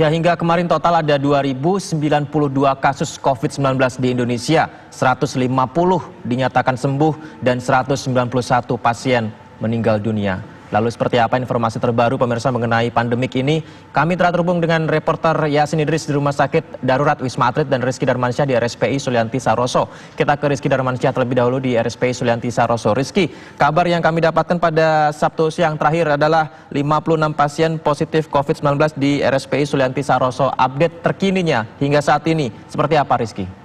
Ya, hingga kemarin total ada 2.092 kasus COVID-19 di Indonesia, 150 dinyatakan sembuh dan 191 pasien meninggal dunia. Lalu seperti apa informasi terbaru pemirsa mengenai pandemik ini? Kami telah terhubung dengan reporter Yasin Idris di Rumah Sakit Darurat Wisma Atlet dan Rizky Darmansyah di RSPI Sulianti Saroso. Kita ke Rizky Darmansyah terlebih dahulu di RSPI Sulianti Saroso. Rizky, kabar yang kami dapatkan pada Sabtu siang terakhir adalah 56 pasien positif COVID-19 di RSPI Sulianti Saroso. Update terkininya hingga saat ini seperti apa, Rizky?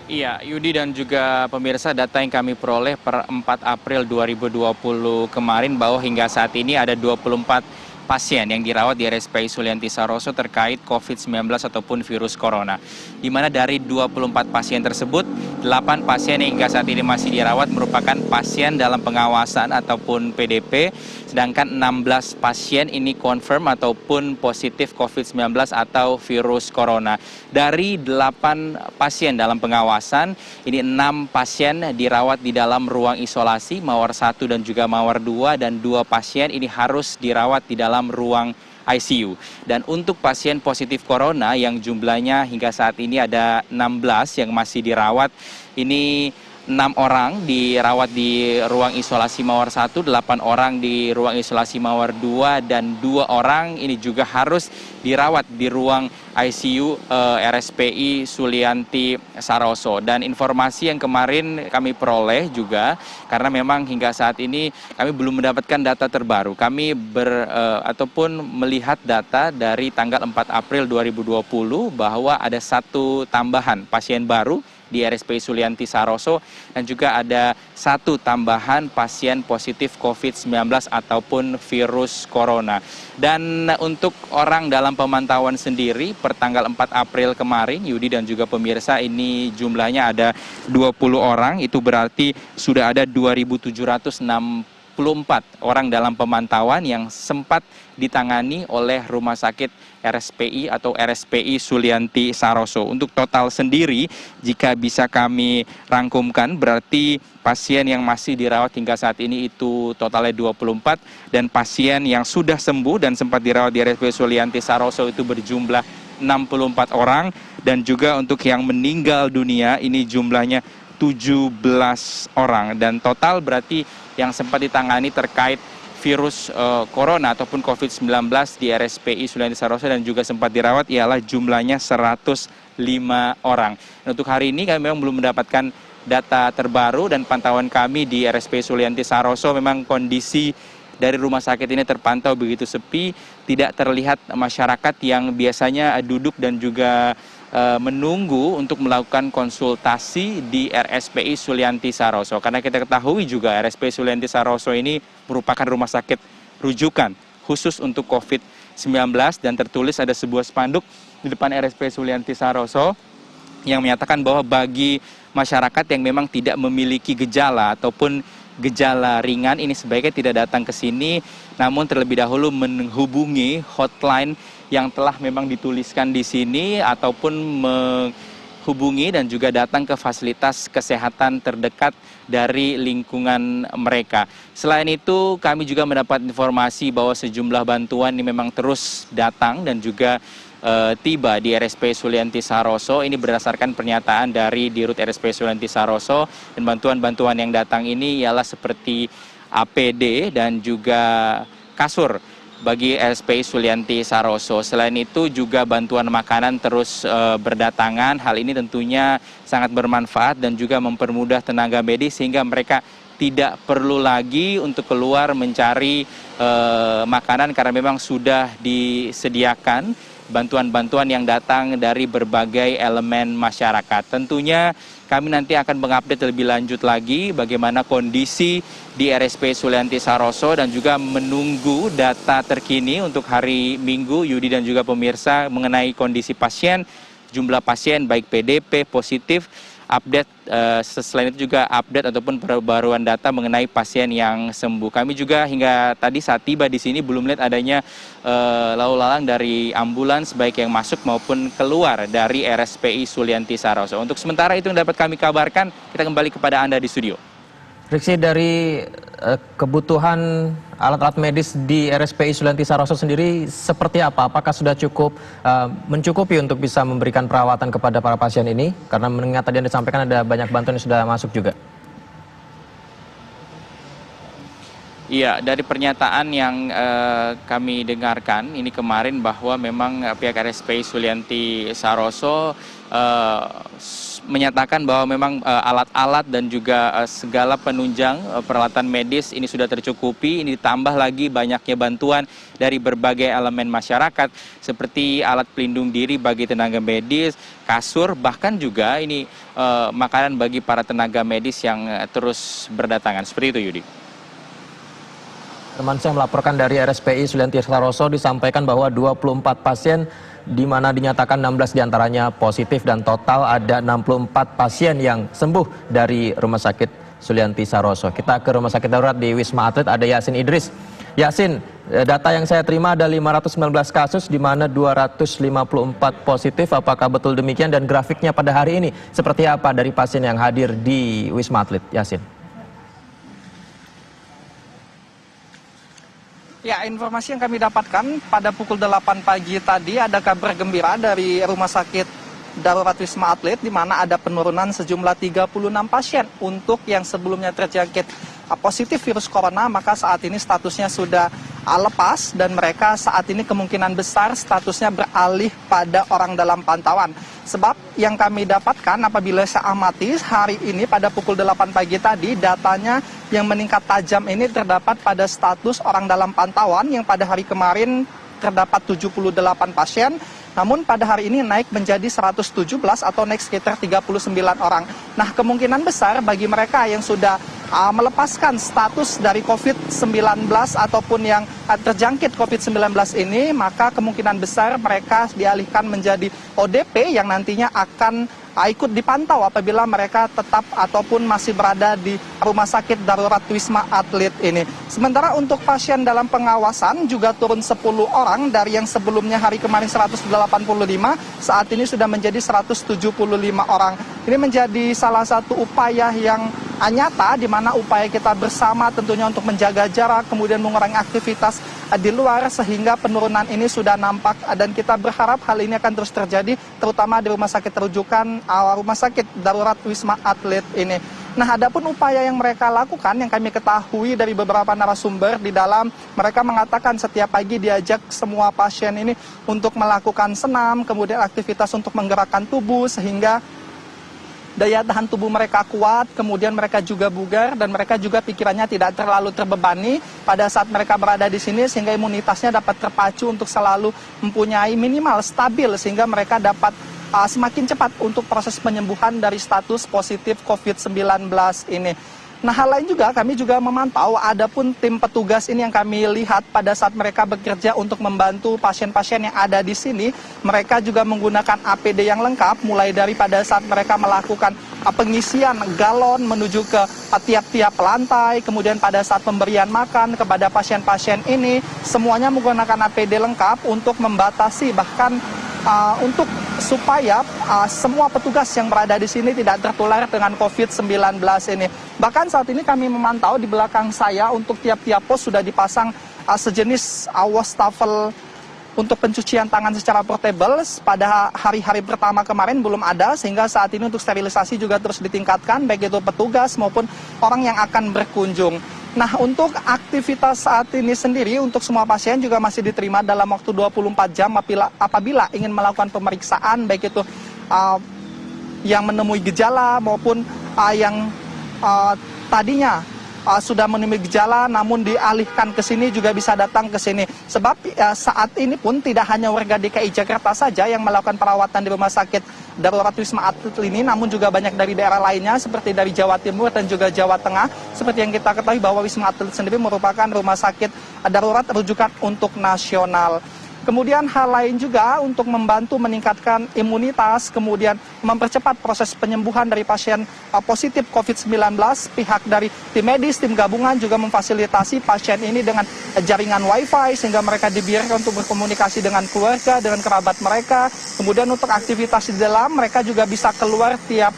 Iya, Yudi dan juga pemirsa, data yang kami peroleh per 4 April 2020 kemarin bahwa hingga saat ini ada 24 pasien yang dirawat di RSPI Sulianti Saroso terkait COVID-19 ataupun virus corona. Di mana dari 24 pasien tersebut, 8 pasien yang hingga saat ini masih dirawat merupakan pasien dalam pengawasan ataupun PDP, sedangkan 16 pasien ini confirm ataupun positif COVID-19 atau virus corona. Dari 8 pasien dalam pengawasan, ini 6 pasien dirawat di dalam ruang isolasi, Mawar 1 dan juga Mawar 2, dan 2 pasien ini harus dirawat di dalam ruang ICU. Dan untuk pasien positif corona yang jumlahnya hingga saat ini ada 16 yang masih dirawat, ini 6 orang dirawat di ruang isolasi Mawar 1, 8 orang di ruang isolasi Mawar 2, dan 2 orang ini juga harus dirawat di ruang ICU RSPI Sulianti Saroso. Dan informasi yang kemarin kami peroleh juga, karena memang hingga saat ini kami belum mendapatkan data terbaru. Kami ataupun melihat data dari tanggal 4 April 2020 bahwa ada 1 tambahan pasien baru di RSPI Sulianti Saroso dan juga ada 1 tambahan pasien positif COVID-19 ataupun virus corona. Dan untuk orang dalam pemantauan sendiri per tanggal 4 April kemarin, Yudi dan juga pemirsa, ini jumlahnya ada 20 orang, itu berarti sudah ada 2.764 orang dalam pemantauan yang sempat ditangani oleh Rumah Sakit RSPI atau RSPI Sulianti Saroso. Untuk total sendiri, jika bisa kami rangkumkan, berarti pasien yang masih dirawat hingga saat ini itu totalnya 24, dan pasien yang sudah sembuh dan sempat dirawat di RSPI Sulianti Saroso itu berjumlah 64 orang, dan juga untuk yang meninggal dunia ini jumlahnya 17 orang, dan total berarti yang sempat ditangani terkait virus corona ataupun COVID-19 di RSPI Sulianti Saroso dan juga sempat dirawat ialah jumlahnya 105 orang. Dan untuk hari ini kami memang belum mendapatkan data terbaru, dan pantauan kami di RSPI Sulianti Saroso memang kondisi dari rumah sakit ini terpantau begitu sepi, tidak terlihat masyarakat yang biasanya duduk dan juga menunggu untuk melakukan konsultasi di RSPI Sulianti Saroso. Karena kita ketahui juga RSPI Sulianti Saroso ini merupakan rumah sakit rujukan khusus untuk COVID-19, dan tertulis ada sebuah spanduk di depan RSPI Sulianti Saroso yang menyatakan bahwa bagi masyarakat yang memang tidak memiliki gejala ataupun gejala ringan ini sebaiknya tidak datang ke sini, namun terlebih dahulu menghubungi hotline yang telah memang dituliskan di sini ataupun menghubungi dan juga datang ke fasilitas kesehatan terdekat dari lingkungan mereka. Selain itu, kami juga mendapat informasi bahwa sejumlah bantuan ini memang terus datang dan juga tiba di RSPI Sulianti Saroso. Ini berdasarkan pernyataan dari Dirut RSPI Sulianti Saroso, dan bantuan-bantuan yang datang ini ialah seperti APD dan juga kasur bagi RSPI Sulianti Saroso. Selain itu juga bantuan makanan terus berdatangan. Hal ini tentunya sangat bermanfaat dan juga mempermudah tenaga medis sehingga mereka tidak perlu lagi untuk keluar mencari makanan karena memang sudah disediakan bantuan-bantuan yang datang dari berbagai elemen masyarakat. Tentunya kami nanti akan mengupdate lebih lanjut lagi bagaimana kondisi di RSPI Sulianti Saroso dan juga menunggu data terkini untuk hari Minggu, Yudi dan juga pemirsa, mengenai kondisi pasien, jumlah pasien baik PDP positif, update selain itu juga update ataupun perbaruan data mengenai pasien yang sembuh. Kami juga hingga tadi saat tiba di sini belum melihat adanya lalu lalang dari ambulans baik yang masuk maupun keluar dari RSPI Sulianti Saroso. Untuk sementara itu yang dapat kami kabarkan, kita kembali kepada Anda di studio. Riksi, dari kebutuhan alat-alat medis di RSPI Sulianti Saroso sendiri seperti apa? Apakah sudah cukup mencukupi untuk bisa memberikan perawatan kepada para pasien ini? Karena mengingat tadi Anda sampaikan ada banyak bantuan yang sudah masuk juga. Iya, dari pernyataan yang kami dengarkan ini kemarin bahwa memang pihak RSPI Sulianti Saroso menyatakan bahwa memang alat-alat dan juga segala penunjang peralatan medis ini sudah tercukupi. Ini ditambah lagi banyaknya bantuan dari berbagai elemen masyarakat seperti alat pelindung diri bagi tenaga medis, kasur, bahkan juga ini makanan bagi para tenaga medis yang terus berdatangan. Seperti itu, Yudi. Teman saya melaporkan dari RSPI Sulianti Saroso disampaikan bahwa 24 pasien di mana dinyatakan 16 diantaranya positif dan total ada 64 pasien yang sembuh dari Rumah Sakit Sulianti Saroso. Kita ke Rumah Sakit Darurat di Wisma Atlet, ada Yasin Idris. Yasin, data yang saya terima ada 519 kasus di mana 254 positif. Apakah betul demikian dan grafiknya pada hari ini seperti apa dari pasien yang hadir di Wisma Atlet, Yasin? Ya, informasi yang kami dapatkan pada pukul 8 pagi tadi ada kabar gembira dari Rumah Sakit Darurat Wisma Atlet di mana ada penurunan sejumlah 36 pasien untuk yang sebelumnya terjangkit positif virus corona, maka saat ini statusnya sudah lepas dan mereka saat ini kemungkinan besar statusnya beralih pada orang dalam pantauan. Sebab yang kami dapatkan apabila saya amati hari ini pada pukul 8 pagi tadi datanya yang meningkat tajam ini terdapat pada status orang dalam pantauan yang pada hari kemarin terdapat 78 pasien. Namun pada hari ini naik menjadi 117 atau naik sekitar 39 orang. Nah, kemungkinan besar bagi mereka yang sudah melepaskan status dari COVID-19 ataupun yang terjangkit COVID-19 ini, maka kemungkinan besar mereka dialihkan menjadi ODP yang nantinya akan ikut dipantau apabila mereka tetap ataupun masih berada di Rumah Sakit Darurat Wisma Atlet ini. Sementara untuk pasien dalam pengawasan juga turun 10 orang dari yang sebelumnya hari kemarin 185, saat ini sudah menjadi 175 orang. Ini menjadi salah satu upaya yang nyata di mana upaya kita bersama tentunya untuk menjaga jarak, kemudian mengurangi aktivitas di luar sehingga penurunan ini sudah nampak dan kita berharap hal ini akan terus terjadi terutama di rumah sakit rujukan Rumah Sakit Darurat Wisma Atlet ini. Nah, adapun upaya yang mereka lakukan yang kami ketahui dari beberapa narasumber di dalam, mereka mengatakan setiap pagi diajak semua pasien ini untuk melakukan senam, kemudian aktivitas untuk menggerakkan tubuh sehingga daya tahan tubuh mereka kuat, kemudian mereka juga bugar dan mereka juga pikirannya tidak terlalu terbebani pada saat mereka berada di sini sehingga imunitasnya dapat terpacu untuk selalu mempunyai minimal stabil sehingga mereka dapat semakin cepat untuk proses penyembuhan dari status positif COVID-19 ini. Nah, hal lain juga kami juga memantau adapun tim petugas ini yang kami lihat pada saat mereka bekerja untuk membantu pasien-pasien yang ada di sini, mereka juga menggunakan APD yang lengkap mulai dari pada saat mereka melakukan pengisian galon menuju ke tiap-tiap lantai, kemudian pada saat pemberian makan kepada pasien-pasien ini semuanya menggunakan APD lengkap untuk membatasi bahkan untuk supaya semua petugas yang berada di sini tidak tertular dengan COVID-19 ini. Bahkan saat ini kami memantau di belakang saya untuk tiap-tiap pos sudah dipasang sejenis wastafel untuk pencucian tangan secara portable. Pada hari-hari pertama kemarin belum ada sehingga saat ini untuk sterilisasi juga terus ditingkatkan baik itu petugas maupun orang yang akan berkunjung. Nah, untuk aktivitas saat ini sendiri untuk semua pasien juga masih diterima dalam waktu 24 jam apabila ingin melakukan pemeriksaan baik itu yang menemui gejala maupun yang tadinya sudah menemui gejala namun dialihkan ke sini juga bisa datang ke sini. Sebab saat ini pun tidak hanya warga DKI Jakarta saja yang melakukan perawatan di Rumah Sakit Darurat Wisma Atlet ini, namun juga banyak dari daerah lainnya seperti dari Jawa Timur dan juga Jawa Tengah. Seperti yang kita ketahui bahwa Wisma Atlet sendiri merupakan rumah sakit darurat rujukan untuk nasional. Kemudian hal lain juga untuk membantu meningkatkan imunitas, kemudian mempercepat proses penyembuhan dari pasien positif COVID-19, pihak dari tim medis, tim gabungan juga memfasilitasi pasien ini dengan jaringan wifi sehingga mereka dibiarkan untuk berkomunikasi dengan keluarga, dengan kerabat mereka. Kemudian untuk aktivitas di dalam mereka juga bisa keluar tiap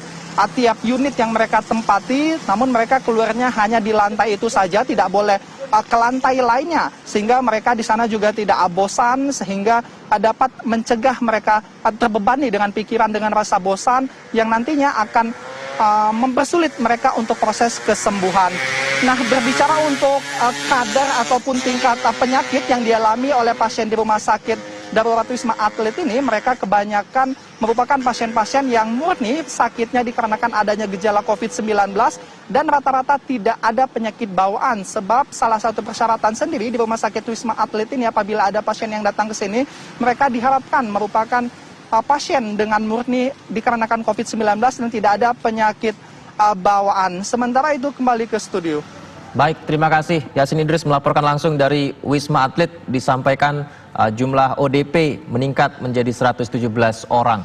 tiap unit yang mereka tempati, namun mereka keluarnya hanya di lantai itu saja, tidak boleh ke lantai lainnya, sehingga mereka di sana juga tidak bosan, sehingga dapat mencegah mereka terbebani dengan pikiran, dengan rasa bosan yang nantinya akan mempersulit mereka untuk proses kesembuhan. Nah, berbicara untuk kadar ataupun tingkat penyakit yang dialami oleh pasien di Rumah Sakit Darurat Wisma Atlet ini, mereka kebanyakan merupakan pasien-pasien yang murni sakitnya dikarenakan adanya gejala COVID-19 dan rata-rata tidak ada penyakit bawaan, sebab salah satu persyaratan sendiri di Rumah Sakit Wisma Atlet ini apabila ada pasien yang datang ke sini, mereka diharapkan merupakan pasien dengan murni dikarenakan COVID-19 dan tidak ada penyakit bawaan. Sementara itu kembali ke studio. Baik, terima kasih Yasin Idris melaporkan langsung dari Wisma Atlet. Disampaikan jumlah ODP meningkat menjadi 117 orang.